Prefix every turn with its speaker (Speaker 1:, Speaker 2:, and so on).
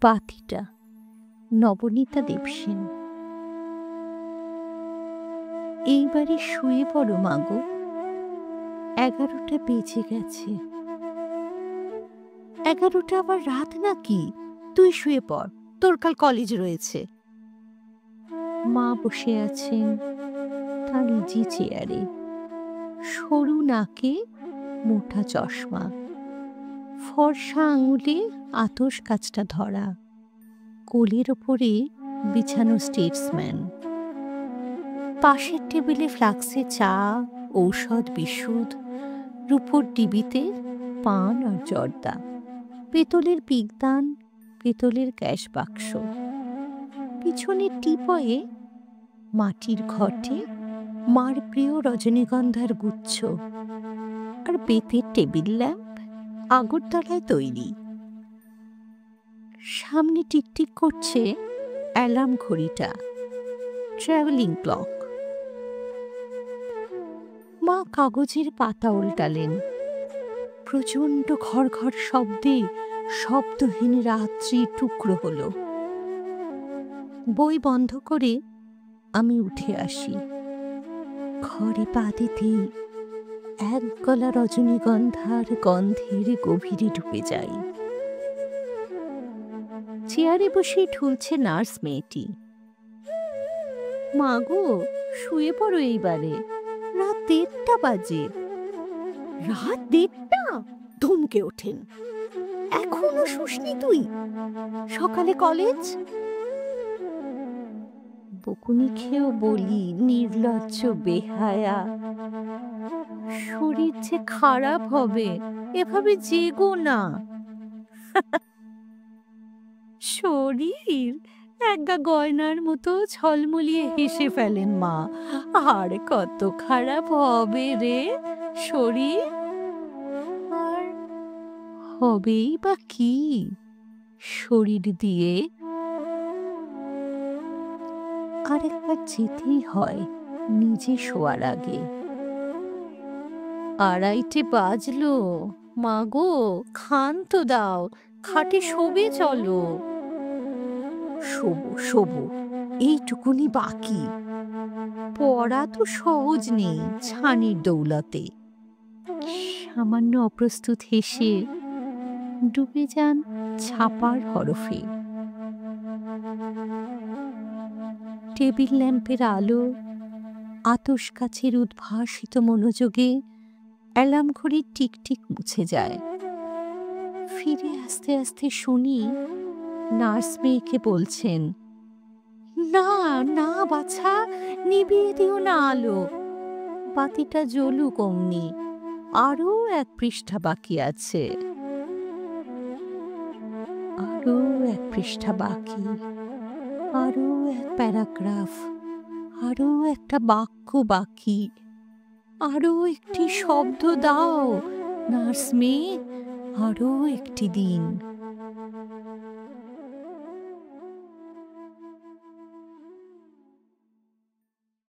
Speaker 1: বাতিটা। নবনীতা দেবসেন। এইবারে শুয়ে পড়ো মাগো, 11টা বেজে গেছে। 11টা আবার রাত নাকি? তুই শুয়ে পড়, তোর কাল কলেজ রয়েছে। মা বসে আছেন তার ইজি চেয়ারে, সরু নাকে মোটা চশমা, ফর্সা আঙুলে আতশ কাচটা ধরা, কোলের ওপরে বিছানো স্টেটসম্যান। পাশের টেবিলে ফ্লাক্সে চা, ঔষধ, বিশুদ, রূপোর ডিবিতে পান আর জর্দা, পেতলের পিকদান, পেতলের গ্যাস বাক্স, পিছনের টিপয়ে মাটির ঘটে মার প্রিয় রজনীগন্ধার গুচ্ছ, আর বেতের টেবিল ল্যাম্প আগরতলায় তৈরি। সামনে টিকটিক করছে অ্যালার্ম ঘড়িটা, ট্রাভেলিং ক্লক। মা কাগজের পাতা উল্টালেন। প্রচণ্ড ঘর ঘর শব্দে শব্দহীন রাত্রি টুকরো হলো। বই বন্ধ করে আমি উঠে আসি। ঘরে পা দিতেই এক গলা রজনীগন্ধার গন্ধের গভীরে ডুবে যাই। চেয়ারে বসে ঠুলছে নার্স মেয়েটি। মাগো, শুয়ে পড়ো এইবারে, রাত 1:30 বাজে। রাত 1:30? ধমকে ওঠেন। এখনো শুসনি তুই? সকালে কলেজ। বকুনি খেয়েও বলি, নির্লজ্জ বেহায়া, শরীর যে খারাপ হবে, এভাবে জেগো না। শরীর? একগা গয়নার মতো ঝলমলিয়ে হেসে ফেলেন মা। আর কত খারাপ হবে রে শরীর? আর হবেই বা কি শরীর দিয়ে? আরেকবার যেতেই হয় নিজে শোয়ার আগে। 2:30 বাজলো। মাগো, ক্ষান্ত দাও, খাটে শোবে চলো। শোবো শোবো, এইটুকুনি বাকি। পড়া তো সহজ নেই ছানির দৌলতে। সামান্য অপ্রস্তুত হেসে ডুবে যান ছাপার হরফে। টেবিল ল্যাম্পের আলো আতশ কাচের উদ্ভাসিত মনোযোগে অ্যালার্ম ঘড়ির টিকটিক মুছে যায়। ফিরে আস্তে আস্তে শুনি নার্স মেয়েকে বলছেন, না না বাছা, নিভিয়ে দিও না আলো, বাতিটা জ্বলুক অমনি, আরো 1 পৃষ্ঠা বাকি আছে। আরো 1 পৃষ্ঠা বাকি, আরো 1 প্যারাগ্রাফ, আরো একটা বাক্য বাকি। আরো একটি শব্দ দাও নার্স মেয়ে, আরো একটি দিন।